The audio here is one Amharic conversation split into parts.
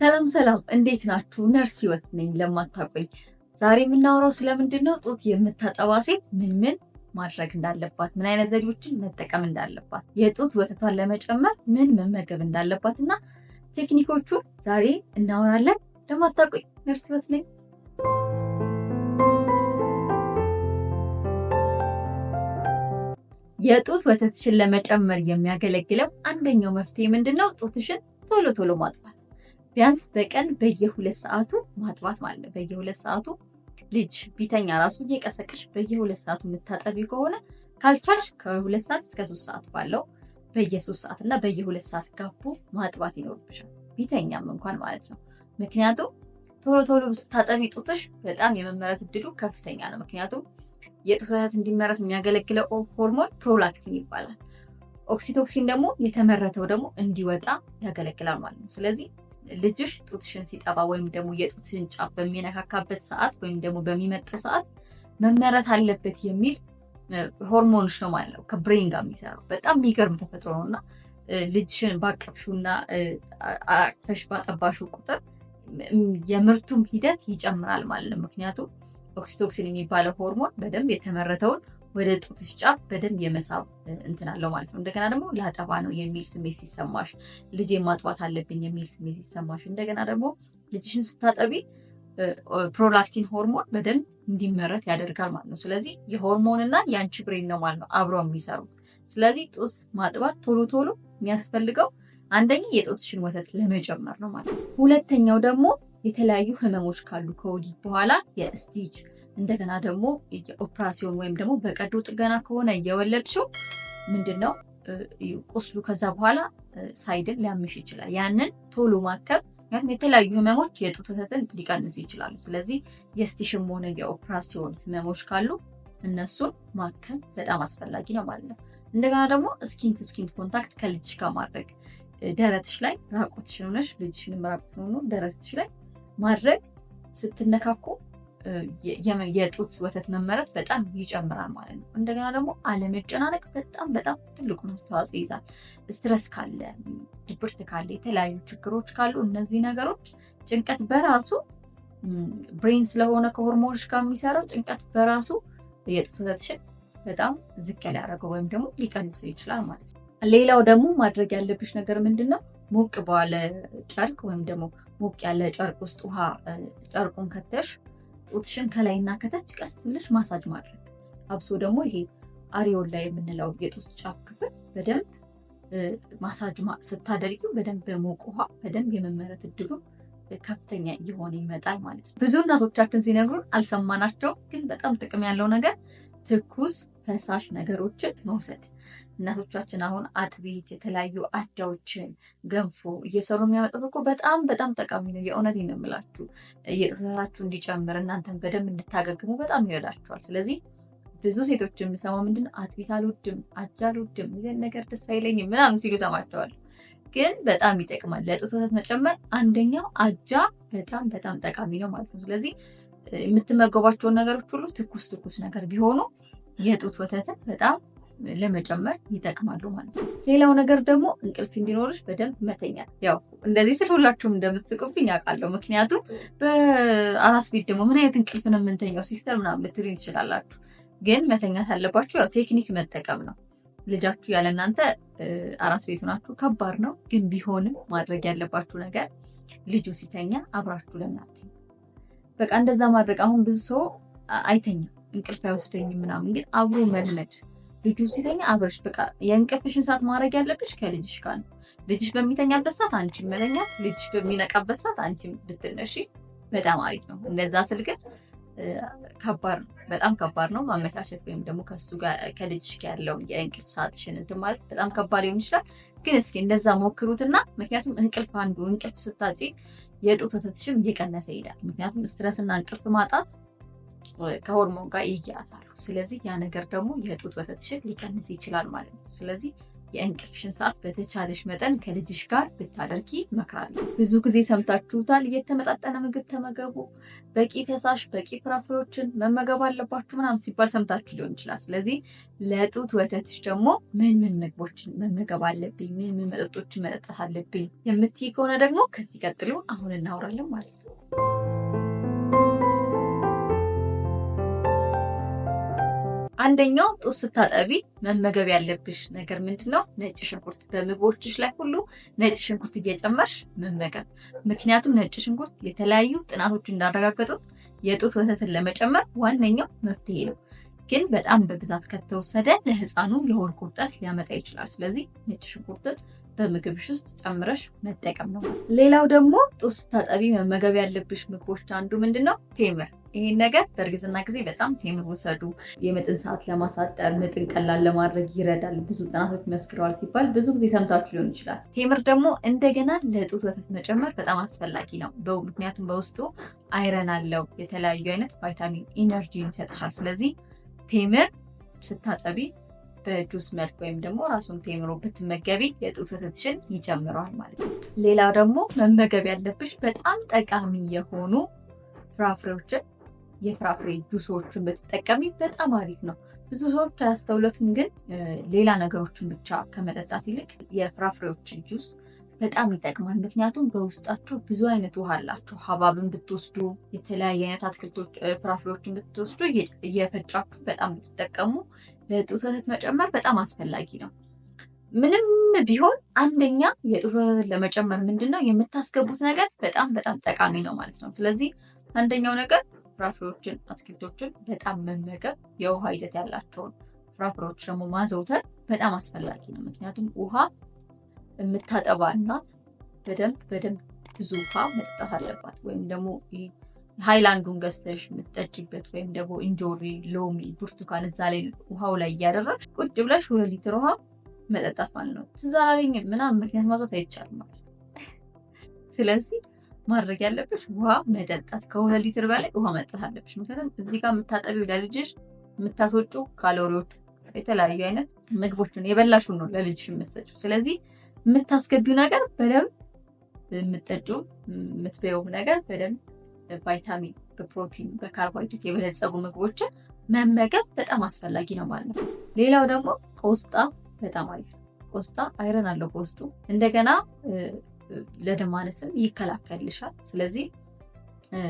ሰላም ሰላም፣ እንዴት ናችሁ? ነርስ ህይወት ነኝ። ለማታውቁኝ ዛሬ የምናወራው ስለምንድን ነው? ጡት የምታጠባ ሴት ምን ማድረግ እንዳለባት፣ ምን አይነት ዘዴዎችን መጠቀም እንዳለባት፣ የጡት ወተቷን ለመጨመር ምን መመገብ እንዳለባት እና ቴክኒኮቹን ዛሬ እናወራለን። ለማታውቁኝ ነርስ ህይወት ነኝ። የጡት ወተትሽን ለመጨመር የሚያገለግለው አንደኛው መፍትሄ ምንድን ነው? ጡትሽን ቶሎ ቶሎ ማጥባት። ቢያንስ በቀን በየ2 ሰዓቱ ማጥባት ማለት ነው። በየ2 ሰዓቱ ልጅ ቢተኛ ራሱ እየቀሰቀሽ በየ2 ሰዓቱ የምታጠቢ ከሆነ ካልቻልሽ ከ2 ሰዓት እስከ 3 ሰዓት ባለው በየ3 ሰዓት እና በየ2 ሰዓት ጋፑ ማጥባት ይኖርብሻል፣ ቢተኛም እንኳን ማለት ነው። ምክንያቱም ቶሎ ቶሎ ስታጠቢ ጡትሽ በጣም የመመረት እድሉ ከፍተኛ ነው። ምክንያቱም የጡት ወተት እንዲመረት የሚያገለግለው ሆርሞን ፕሮላክቲን ይባላል። ኦክሲቶክሲን ደግሞ የተመረተው ደግሞ እንዲወጣ ያገለግላል ማለት ነው። ስለዚህ ልጅሽ ጡትሽን ሲጠባ ወይም ደግሞ የጡትሽን ጫፍ በሚነካካበት ሰዓት ወይም ደግሞ በሚመጣው ሰዓት መመረት አለበት የሚል ሆርሞኖች ነው ማለት ነው። ከብሬን ጋር የሚሰራው በጣም የሚገርም ተፈጥሮ ነው እና ልጅሽን ባቀፍሹና አቅፈሽ ባጠባሹ ቁጥር የምርቱም ሂደት ይጨምራል ማለት ነው። ምክንያቱም ኦክሲቶክሲን የሚባለው ሆርሞን በደንብ የተመረተውን ወደ ጡትሽ ጫፍ በደንብ የመሳብ እንትን አለው ማለት ነው። እንደገና ደግሞ ላጠባ ነው የሚል ስሜት ሲሰማሽ፣ ልጄ ማጥባት አለብኝ የሚል ስሜት ሲሰማሽ፣ እንደገና ደግሞ ልጅሽን ስታጠቢ ፕሮላክቲን ሆርሞን በደንብ እንዲመረት ያደርጋል ማለት ነው። ስለዚህ የሆርሞንና የአንቺ ብሬን ነው ማለት ነው አብረው የሚሰሩት። ስለዚህ ጡት ማጥባት ቶሎ ቶሎ የሚያስፈልገው አንደኛ የጡትሽን ወተት ለመጨመር ነው ማለት ነው። ሁለተኛው ደግሞ የተለያዩ ህመሞች ካሉ ከወዲህ በኋላ የስቲች እንደገና ደግሞ የኦፕራሲዮን ወይም ደግሞ በቀዶ ጥገና ከሆነ እየወለድሽው ምንድነው ቁስሉ ከዛ በኋላ ሳይድን ሊያምሽ ይችላል። ያንን ቶሎ ማከም፣ ምክንያቱም የተለያዩ ህመሞች የጡት ወተትን ሊቀንሱ ይችላሉ። ስለዚህ የስቲሽም ሆነ የኦፕራሲዮን ህመሞች ካሉ እነሱን ማከም በጣም አስፈላጊ ነው ማለት ነው። እንደገና ደግሞ ስኪን ቱ ስኪን ኮንታክት ከልጅሽ ጋር ማድረግ፣ ደረትሽ ላይ ራቆትሽን ሆነሽ ልጅሽንም ራቆት ሆኖ ደረትሽ ላይ ማድረግ ስትነካኩ የጡት ወተት መመረት በጣም ይጨምራል ማለት ነው። እንደገና ደግሞ አለመጨናነቅ በጣም ትልቁን አስተዋጽኦ ይይዛል። ስትረስ ካለ፣ ድብርት ካለ፣ የተለያዩ ችግሮች ካሉ እነዚህ ነገሮች ጭንቀት በራሱ ብሬን ስለሆነ ከሆርሞኖች ጋር የሚሰራው ጭንቀት በራሱ የጡት ወተትሽን በጣም ዝቅ ሊያደርገው ወይም ደግሞ ሊቀንሰው ይችላል ማለት ነው። ሌላው ደግሞ ማድረግ ያለብሽ ነገር ምንድን ነው? ሞቅ ባለ ጨርቅ ወይም ደግሞ ሞቅ ያለ ጨርቅ ውስጥ ውሃ ጨርቁን ከተሽ ጡትሽን ከላይና ከታች ቀስ ብለሽ ማሳጅ ማድረግ። አብሶ ደግሞ ይሄ አሪዮል ላይ የምንለው የጡት ጫፍ ክፍል በደንብ ማሳጅ ስታደርጊው በደንብ በሞቅ ውሃ በደንብ የመመረት እድሉ ከፍተኛ እየሆነ ይመጣል ማለት ነው። ብዙ እናቶቻችን ሲነግሩን አልሰማናቸው፣ ግን በጣም ጥቅም ያለው ነገር ትኩስ ፈሳሽ ነገሮችን መውሰድ። እናቶቻችን አሁን አጥቢት፣ የተለያዩ አጃዎችን፣ ገንፎ እየሰሩ የሚያመጣት እኮ በጣም ጠቃሚ ነው። የእውነቴን ነው የምላችሁ። የጡት ወተታችሁ እንዲጨምር እናንተን በደንብ እንድታገግሙ በጣም ይረዳችኋል። ስለዚህ ብዙ ሴቶች የምሰማው ምንድነው አጥቢት አልወድም፣ አጃ አልወድም፣ ይሄን ነገር ደስ አይለኝም ምናምን ሲሉ ሰማቸዋል። ግን በጣም ይጠቅማል ለጡት ወተት መጨመር። አንደኛው አጃ በጣም ጠቃሚ ነው ማለት ነው። ስለዚህ የምትመገቧቸውን ነገሮች ሁሉ ትኩስ ነገር ቢሆኑ የጡት ወተትን በጣም ለመጨመር ይጠቅማሉ ማለት ነው። ሌላው ነገር ደግሞ እንቅልፍ እንዲኖርሽ በደንብ መተኛት። ያው እንደዚህ ስል ሁላችሁም እንደምትስቁብኝ አውቃለሁ። ምክንያቱም በአራስ ቤት ደግሞ ምን አይነት እንቅልፍ ነው የምንተኛው ሲስተር ምናምን ልትሉኝ ትችላላችሁ። ግን መተኛት አለባችሁ። ያው ቴክኒክ መጠቀም ነው። ልጃችሁ ያለ እናንተ አራስ ቤት ናችሁ፣ ከባድ ነው። ግን ቢሆንም ማድረግ ያለባችሁ ነገር ልጁ ሲተኛ አብራችሁ ለምናት በቃ እንደዛ ማድረግ። አሁን ብዙ ሰው አይተኛም፣ እንቅልፍ አይወስደኝም ምናምን፣ ግን አብሮ መልመድ። ልጁ ሲተኛ አብረሽ በቃ የእንቅልፍሽን ሰዓት ማድረግ ያለብሽ ከልጅሽ ጋር ነው። ልጅሽ በሚተኛበት ሰዓት አንቺ መተኛት፣ ልጅሽ በሚነቃበት ሰዓት አንቺ ብትነሺ በጣም አሪፍ ነው። እንደዛ ስል ግን ከባድ ነው፣ በጣም ከባድ ነው ማመቻቸት ወይም ደግሞ ከሱ ጋር ከልጅሽ ጋር ያለው የእንቅልፍ ሰዓትሽን እንትን ማለት በጣም ከባድ ሊሆን ይችላል። ግን እስኪ እንደዛ ሞክሩትና፣ ምክንያቱም እንቅልፍ ስታጪ የጡት ወተትሽም እየቀነሰ ይሄዳል። ምክንያቱም ስትረስና እንቅልፍ ማጣት ከሆርሞን ጋር ይያያዛሉ። ስለዚህ ያ ነገር ደግሞ የጡት ወተትሽን ሊቀንስ ይችላል ማለት ነው። ስለዚህ የእንቅልፍሽን ሰዓት በተቻለሽ መጠን ከልጅሽ ጋር ብታደርጊ እመክራለሁ። ብዙ ጊዜ ሰምታችሁታል፣ የተመጣጠነ ምግብ ተመገቡ፣ በቂ ፈሳሽ፣ በቂ ፍራፍሬዎችን መመገብ አለባችሁ ምናምን ሲባል ሰምታችሁ ሊሆን ይችላል። ስለዚህ ለጡት ወተትሽ ደግሞ ምን ምን ምግቦችን መመገብ አለብኝ፣ ምን ምን መጠጦችን መጠጣት አለብኝ የምትይ ከሆነ ደግሞ ከዚህ ቀጥሎ አሁን እናወራለን ማለት ነው። አንደኛው ጡት ስታጠቢ መመገብ ያለብሽ ነገር ምንድነው? ነጭ ሽንኩርት። በምግቦችሽ ላይ ሁሉ ነጭ ሽንኩርት እየጨመርሽ መመገብ። ምክንያቱም ነጭ ሽንኩርት የተለያዩ ጥናቶች እንዳረጋገጡት የጡት ወተትን ለመጨመር ዋነኛው መፍትሄ ነው። ግን በጣም በብዛት ከተወሰደ ለህፃኑ የሆድ ቁርጠት ሊያመጣ ይችላል። ስለዚህ ነጭ ሽንኩርትን በምግብሽ ውስጥ ጨምረሽ መጠቀም ነው። ሌላው ደግሞ ጡት ስታጠቢ መመገብ ያለብሽ ምግቦች አንዱ ምንድነው? ቴምር። ይህን ነገር በእርግዝና ጊዜ በጣም ቴምር ውሰዱ፣ የምጥን ሰዓት ለማሳጠር፣ ምጥን ቀላል ለማድረግ ይረዳል፣ ብዙ ጥናቶች መስክረዋል ሲባል ብዙ ጊዜ ሰምታችሁ ሊሆን ይችላል። ቴምር ደግሞ እንደገና ለጡት ወተት መጨመር በጣም አስፈላጊ ነው። ምክንያቱም በውስጡ አይረን አለው፣ የተለያዩ አይነት ቫይታሚን ኢነርጂን ይሰጥሻል። ስለዚህ ቴምር ስታጠቢ በጁስ መልክ ወይም ደግሞ ራሱን ቴምሮ ብትመገቢ የጡት ወተትሽን ይጨምረዋል ማለት ነው። ሌላው ደግሞ መመገብ ያለብሽ በጣም ጠቃሚ የሆኑ ፍራፍሬዎችን፣ የፍራፍሬ ጁሶችን ብትጠቀሚ በጣም አሪፍ ነው። ብዙ ሰዎች አያስተውለትም፣ ግን ሌላ ነገሮችን ብቻ ከመጠጣት ይልቅ የፍራፍሬዎችን ጁስ በጣም ይጠቅማል። ምክንያቱም በውስጣቸው ብዙ አይነት ውሃ አላቸው። ሀባብን ብትወስዱ፣ የተለያየ አይነት አትክልቶች፣ ፍራፍሬዎችን ብትወስዱ እየፈጫችሁ በጣም ብትጠቀሙ ለጡት ወተት መጨመር በጣም አስፈላጊ ነው። ምንም ቢሆን አንደኛ የጡት ወተት ለመጨመር ምንድነው የምታስገቡት ነገር በጣም በጣም ጠቃሚ ነው ማለት ነው። ስለዚህ አንደኛው ነገር ፍራፍሬዎችን፣ አትክልቶችን በጣም መመገብ፣ የውሃ ይዘት ያላቸውን ፍራፍሬዎች ደግሞ ማዘውተር በጣም አስፈላጊ ነው። ምክንያቱም ውሃ የምታጠባ እናት በደንብ ብዙ ውሃ መጠጣት አለባት። ወይም ደግሞ ሃይላንዱን ገዝተሽ የምትጠጪበት ወይም ደግሞ እንጆሪ፣ ሎሚ፣ ብርቱካን እዛ ላይ ውሃው ላይ እያደረግሽ ቁጭ ብለሽ 2 ሊትር ውሃ መጠጣት ማለት ነው። ትዝ አላለኝም ምናምን ምክንያት ማውጣት አይቻልም ማለት ነው። ስለዚህ ማድረግ ያለብሽ ውሃ መጠጣት፣ ከ2 ሊትር በላይ ውሃ መጠጣት አለብሽ። ምክንያቱም እዚህ ጋር የምታጠቢው ለልጅሽ የምታስወጩ ካሎሪዎች፣ የተለያዩ አይነት ምግቦችን የበላሽው ነው ለልጅሽ የምትሰጪው። ስለዚህ የምታስገቢው ነገር በደንብ የምትጠጪው የምትበይው ነገር በደንብ ቫይታሚን፣ በፕሮቲን፣ በካርቦሃይድሬት የበለጸጉ ምግቦችን መመገብ በጣም አስፈላጊ ነው ማለት ነው። ሌላው ደግሞ ቆስጣ በጣም አሪፍ ነው። ቆስጣ አይረን አለው በውስጡ። እንደገና ለደም ማነስም ይከላከልሻል። ስለዚህ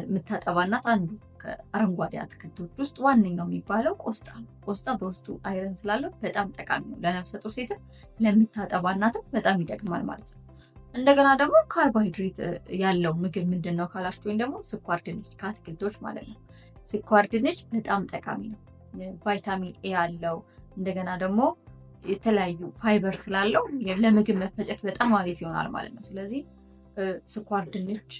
የምታጠባ እናት አንዱ ከአረንጓዴ አትክልቶች ውስጥ ዋነኛው የሚባለው ቆስጣ ነው። ቆስጣ በውስጡ አይረን ስላለው በጣም ጠቃሚ ነው። ለነፍሰ ጡር ሴትም ለምታጠባ እናትም በጣም ይጠቅማል ማለት ነው። እንደገና ደግሞ ካርቦሃይድሬት ያለው ምግብ ምንድን ነው ካላችሁ፣ ወይም ደግሞ ስኳር ድንች ከአትክልቶች ማለት ነው። ስኳር ድንች በጣም ጠቃሚ ነው። ቫይታሚን ኤ አለው። እንደገና ደግሞ የተለያዩ ፋይበር ስላለው ለምግብ መፈጨት በጣም አሪፍ ይሆናል ማለት ነው። ስለዚህ ስኳር ድንች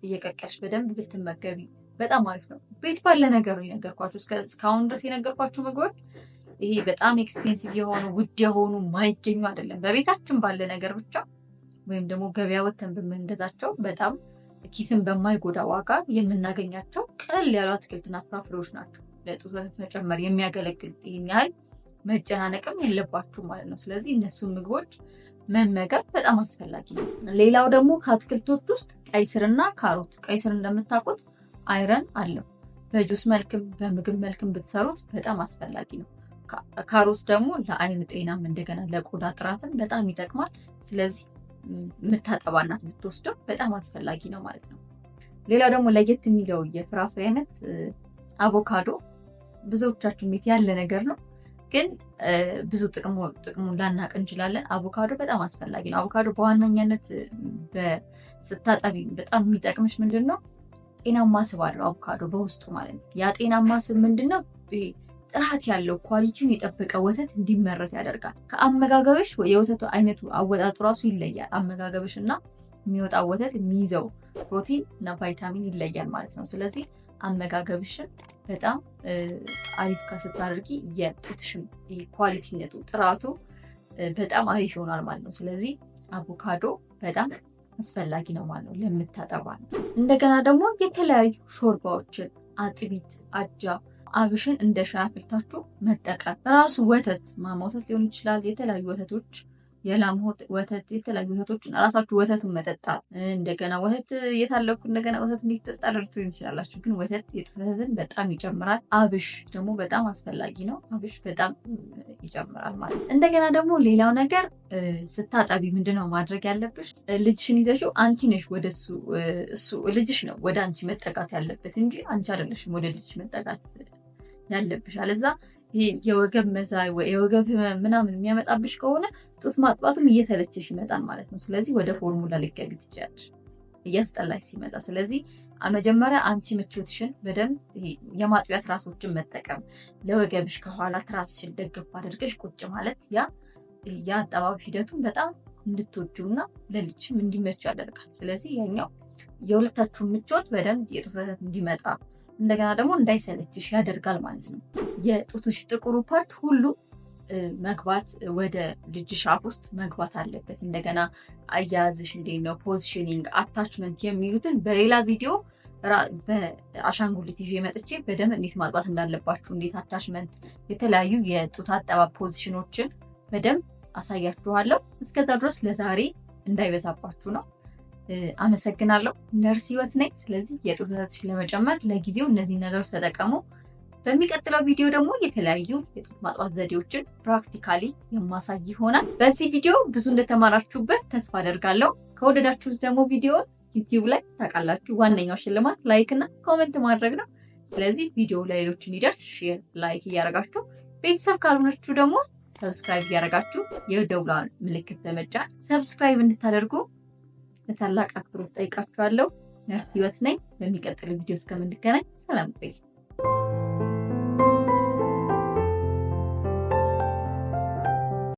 እየቀቀልሽ በደንብ ብትመገቢ በጣም አሪፍ ነው። ቤት ባለ ነገር ነው የነገርኳችሁ። እስካሁን ድረስ የነገርኳችሁ ምግቦች ይሄ በጣም ኤክስፔንሲቭ የሆኑ ውድ የሆኑ ማይገኙ አይደለም። በቤታችን ባለ ነገር ብቻ ወይም ደግሞ ገበያ ወተን በምንገዛቸው በጣም ኪስን በማይጎዳ ዋጋ የምናገኛቸው ቀለል ያሉ አትክልትና ፍራፍሬዎች ናቸው ለጡት ወተት መጨመር የሚያገለግሉት። ይህን ያህል መጨናነቅም የለባችሁ ማለት ነው። ስለዚህ እነሱን ምግቦች መመገብ በጣም አስፈላጊ ነው። ሌላው ደግሞ ከአትክልቶች ውስጥ ቀይ ስርና ካሮት። ቀይ ስር እንደምታውቁት አይረን አለው። በጁስ መልክም በምግብ መልክም ብትሰሩት በጣም አስፈላጊ ነው። ካሮት ደግሞ ለአይን ጤናም እንደገና ለቆዳ ጥራትም በጣም ይጠቅማል። ስለዚህ የምታጠባ እናት ብትወስደው በጣም አስፈላጊ ነው ማለት ነው። ሌላው ደግሞ ለየት የሚለው የፍራፍሬ አይነት አቮካዶ። ብዙዎቻችን ቤት ያለ ነገር ነው፣ ግን ብዙ ጥቅሙን ላናቅ እንችላለን። አቮካዶ በጣም አስፈላጊ ነው። አቮካዶ በዋነኛነት ስታጠቢ በጣም የሚጠቅምሽ ምንድን ነው? ጤናማ ስብ አለው አቮካዶ በውስጡ ማለት ነው። ያ ጤናማ ስብ ምንድን ነው? ጥራት ያለው ኳሊቲውን የጠበቀ ወተት እንዲመረት ያደርጋል። ከአመጋገብሽ የወተቱ አይነቱ አወጣጡ ራሱ ይለያል። አመጋገብሽ እና የሚወጣው ወተት የሚይዘው ፕሮቲን እና ቫይታሚን ይለያል ማለት ነው። ስለዚህ አመጋገብሽን በጣም አሪፍ ከስታደርጊ የጡትሽን ኳሊቲነቱ ጥራቱ በጣም አሪፍ ይሆናል ማለት ነው። ስለዚህ አቮካዶ በጣም አስፈላጊ ነው ማለት ነው ለምታጠባ ነው። እንደገና ደግሞ የተለያዩ ሾርባዎችን፣ አጥቢት፣ አጃ አብሽን እንደ ሻይ አፍልታችሁ መጠቀም። ራሱ ወተት ማማ ወተት ሊሆን ይችላል፣ የተለያዩ ወተቶች፣ የላም ወተት፣ የተለያዩ ወተቶችን ራሳችሁ ወተቱን መጠጣት። እንደገና ወተት የታለኩ እንደገና ወተት እንዴት ይጠጣል ልትሉ ትችላላችሁ። ግን ወተት የጡት ወተትን በጣም ይጨምራል። አብሽ ደግሞ በጣም አስፈላጊ ነው። አብሽ በጣም ይጨምራል ማለት ነው። እንደገና ደግሞ ሌላው ነገር ስታጠቢ ምንድነው ማድረግ ያለብሽ? ልጅሽን ይዘሽው አንቺ ነሽ ወደ እሱ ልጅሽ ነው ወደ አንቺ መጠጋት ያለበት እንጂ አንቺ አይደለሽም ወደ ልጅሽ መጠጋት ያለብሽ። አለዛ ይሄ የወገብ መዛይ ወይ የወገብ ህመም ምናምን የሚያመጣብሽ ከሆነ ጡት ማጥባቱም እየሰለችሽ ይመጣል ማለት ነው። ስለዚህ ወደ ፎርሙላ ልትገቢ ትችያለሽ እያስጠላሽ ሲመጣ። ስለዚህ መጀመሪያ አንቺ ምቾትሽን በደንብ የማጥቢያ ትራሶችን መጠቀም፣ ለወገብሽ ከኋላ ትራስሽን ደግፍ አድርገሽ ቁጭ ማለት ያ የአጠባብ ሂደቱን በጣም እንድትወጁና ለልጅሽም እንዲመቹ ያደርጋል። ስለዚህ ያኛው የሁለታችሁን ምቾት በደንብ የጡት ወተት እንዲመጣ እንደገና ደግሞ እንዳይሰለችሽ ያደርጋል ማለት ነው። የጡትሽ ጥቁሩ ፓርት ሁሉ መግባት ወደ ልጅሽ አፍ ውስጥ መግባት አለበት። እንደገና አያያዝሽ እንዴት ነው፣ ፖዚሽኒንግ፣ አታችመንት የሚሉትን በሌላ ቪዲዮ በአሻንጉሊት ይዤ መጥቼ በደንብ እንዴት ማጥባት እንዳለባችሁ፣ እንዴት አታችመንት፣ የተለያዩ የጡት አጠባብ ፖዚሽኖችን በደንብ አሳያችኋለሁ። እስከዛ ድረስ ለዛሬ እንዳይበዛባችሁ ነው። አመሰግናለሁ። ነርስ ህይወት ነኝ። ስለዚህ የጡት ወተትሽን ለመጨመር ለጊዜው እነዚህ ነገሮች ተጠቀሙ። በሚቀጥለው ቪዲዮ ደግሞ የተለያዩ የጡት ማጥባት ዘዴዎችን ፕራክቲካሊ የማሳይ ይሆናል። በዚህ ቪዲዮ ብዙ እንደተማራችሁበት ተስፋ አደርጋለሁ። ከወደዳችሁት ደግሞ ቪዲዮ ዩቲዩብ ላይ ታውቃላችሁ ዋነኛው ሽልማት ላይክ እና ኮሜንት ማድረግ ነው። ስለዚህ ቪዲዮ ለሌሎች እንዲደርስ ሼር፣ ላይክ እያደረጋችሁ ቤተሰብ ካልሆናችሁ ደግሞ ሰብስክራይብ እያደረጋችሁ የደውሏን ምልክት በመጫን ሰብስክራይብ እንድታደርጉ በታላቅ አክብሮት ጠይቃችኋለሁ። ነርስ ህይወት ነኝ። በሚቀጥለው ቪዲዮ እስከምንገናኝ ሰላም ቆይ።